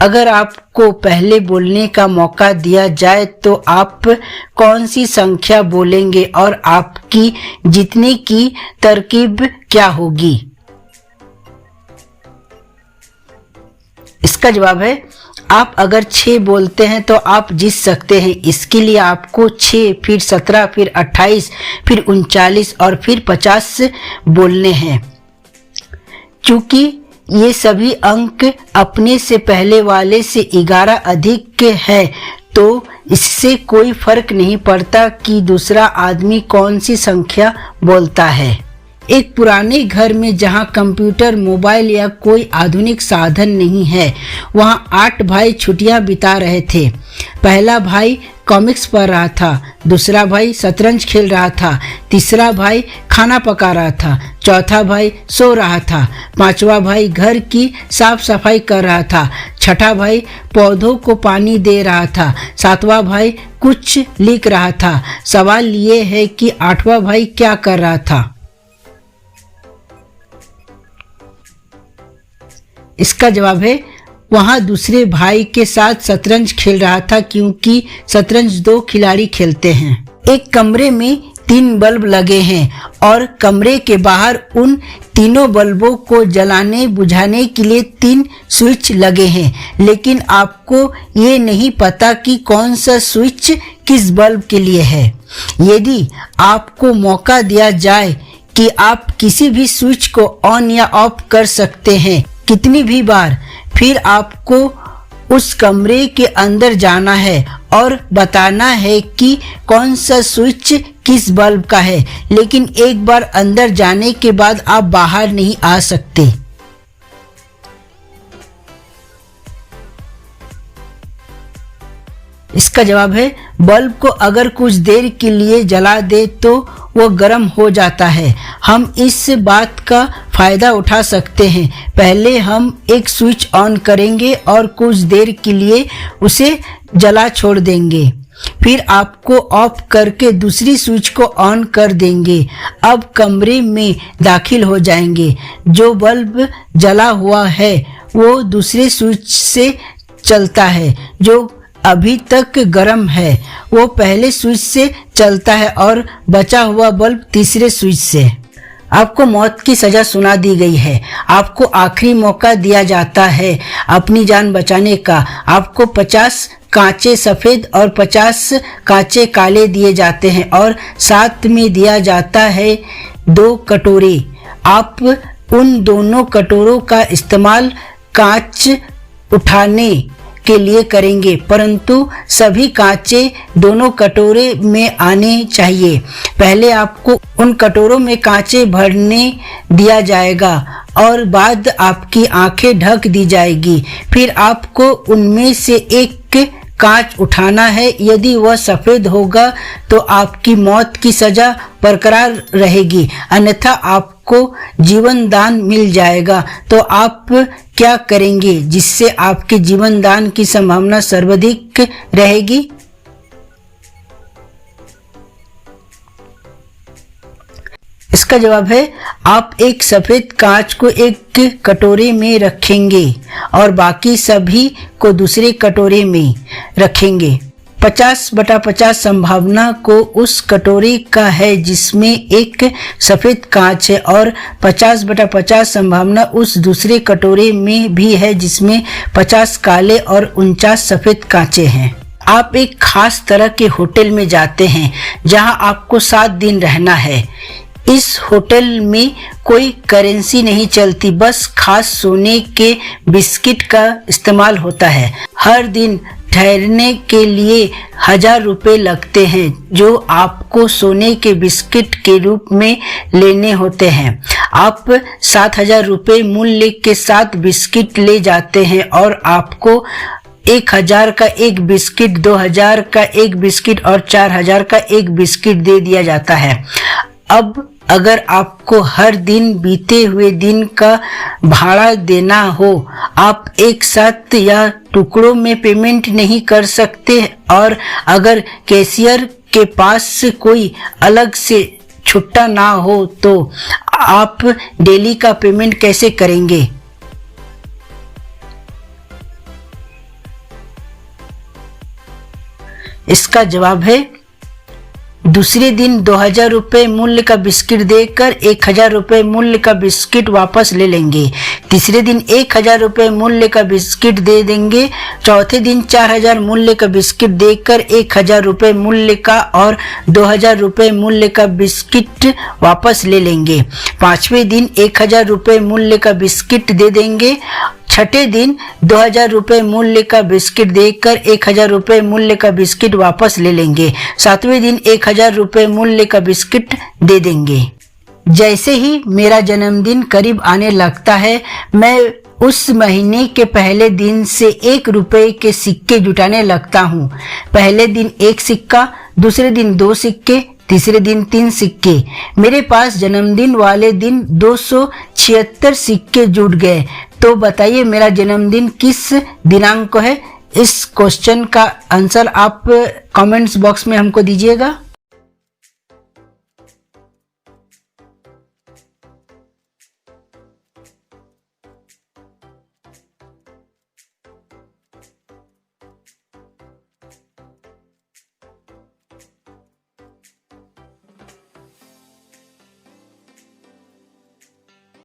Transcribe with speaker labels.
Speaker 1: अगर आपको पहले बोलने का मौका दिया जाए तो आप कौन सी संख्या बोलेंगे और आपकी जीतने की तरकीब क्या होगी? इसका जवाब है, आप अगर 6 बोलते हैं तो आप जीत सकते हैं। इसके लिए आपको 6, फिर 17, फिर 28, फिर 39 और फिर 50 बोलने हैं। चूंकि ये सभी अंक अपने से पहले वाले से 11 अधिक है, तो इससे कोई फर्क नहीं पड़ता कि दूसरा आदमी कौन सी संख्या बोलता है। एक पुराने घर में जहां कंप्यूटर, मोबाइल या कोई आधुनिक साधन नहीं है, वहां 8 भाई छुट्टियां बिता रहे थे। पहला भाई कॉमिक्स पढ़ रहा था, दूसरा भाई शतरंज खेल रहा था, तीसरा भाई खाना पका रहा था, चौथा भाई सो रहा था, पांचवा भाई घर की साफ सफाई कर रहा था, छठा भाई पौधों को पानी दे रहा था, सातवां भाई कुछ लिख रहा था। सवाल ये है कि 8वां भाई क्या कर रहा था? इसका जवाब है, वहां दूसरे भाई के साथ शतरंज खेल रहा था, क्योंकि शतरंज 2 खिलाड़ी खेलते हैं। एक कमरे में 3 बल्ब लगे हैं और कमरे के बाहर उन तीनों बल्बों को जलाने बुझाने के लिए 3 स्विच लगे हैं, लेकिन आपको ये नहीं पता कि कौन सा स्विच किस बल्ब के लिए है। यदि आपको मौका दिया जाए कि आप किसी भी स्विच को ऑन या ऑफ कर सकते हैं कितनी भी बार, फिर आपको उस कमरे के अंदर जाना है और बताना है कि कौन सा स्विच किस बल्ब का है, लेकिन एक बार अंदर जाने के बाद आप बाहर नहीं आ सकते। इसका जवाब है, बल्ब को अगर कुछ देर के लिए जला दे तो वो गर्म हो जाता है। हम इस बात का फायदा उठा सकते हैं। पहले हम एक स्विच ऑन करेंगे और कुछ देर के लिए उसे जला छोड़ देंगे, फिर आपको ऑफ करके दूसरी स्विच को ऑन कर देंगे। अब कमरे में दाखिल हो जाएंगे। जो बल्ब जला हुआ है वो दूसरे स्विच से चलता है, जो अभी तक गर्म है वो पहले स्विच से चलता है और बचा हुआ बल्ब तीसरे स्विच से। आपको मौत की सजा सुना दी गई है। आपको आखिरी मौका दिया जाता है अपनी जान बचाने का। आपको 50 कांचे सफेद और 50 कांचे काले दिए जाते हैं और साथ में दिया जाता है 2 कटोरे। आप उन दोनों कटोरों का इस्तेमाल कांच उठाने के लिए करेंगे, परंतु सभी कांचे दोनों कटोरे में आने चाहिए। पहले आपको उन कटोरों में कांचे भरने दिया जाएगा और बाद आपकी आंखें ढक दी जाएगी। फिर आपको उनमें से एक कांच उठाना है। यदि वह सफेद होगा तो आपकी मौत की सजा बरकरार रहेगी, अन्यथा आपको जीवन दान मिल जाएगा। तो आप क्या करेंगे जिससे आपके जीवन दान की संभावना सर्वाधिक रहेगी? इसका जवाब है, आप एक सफेद कांच को एक कटोरे में रखेंगे और बाकी सभी को दूसरे कटोरे में रखेंगे। 50/50 संभावना को उस कटोरे का है जिसमें एक सफेद कांच है और 50/50 संभावना उस दूसरे कटोरे में भी है जिसमें 50 काले और 49 सफेद कांचे हैं। आप एक खास तरह के होटल में जाते हैं जहां आपको 7 दिन रहना है। इस होटल में कोई करेंसी नहीं चलती, बस खास सोने के बिस्किट का इस्तेमाल होता है। हर दिन ठहरने के लिए 1000 रुपये लगते हैं जो आपको सोने के बिस्किट के रूप में लेने होते हैं। आप 7000 रुपये मूल्य के साथ बिस्किट ले जाते हैं और आपको 1000 का एक बिस्किट, 2000 का एक बिस्किट और 4000 का एक बिस्किट दे दिया जाता है। अब अगर आपको हर दिन बीते हुए दिन का भाड़ा देना हो, आप एक साथ या टुकड़ों में पेमेंट नहीं कर सकते और अगर कैशियर के पास कोई अलग से छुट्टा ना हो तो आप डेली का पेमेंट कैसे करेंगे? इसका जवाब है दूसरे दिन 2000 रुपये मूल्य का बिस्किट देकर 1000 रुपये मूल्य का बिस्किट वापस ले लेंगे। तीसरे दिन 1000 रुपये मूल्य का बिस्किट दे देंगे। चौथे दिन 4000 मूल्य का बिस्किट देकर 1000 रुपये मूल्य का और 2000 रुपये मूल्य का बिस्किट वापस ले लेंगे। पांचवें दिन 1000 रुपये मूल्य का बिस्किट दे देंगे। छठे दिन 2000 रुपये मूल्य का बिस्किट देकर 1000 रुपये मूल्य का बिस्किट वापस ले लेंगे। सातवें दिन 1000 रुपये मूल्य का बिस्किट दे देंगे। जैसे ही मेरा जन्मदिन करीब आने लगता है, मैं उस महीने के पहले दिन से 1 रुपये के सिक्के जुटाने लगता हूँ। पहले दिन 1 सिक्का, दूसरे दिन 2 सिक्के, तीसरे दिन 3 सिक्के। मेरे पास जन्मदिन वाले दिन 276 सिक्के जुट गए। तो बताइए मेरा जन्मदिन किस दिनांक को है? इस क्वेश्चन का आंसर आप कमेंट्स बॉक्स में हमको दीजिएगा।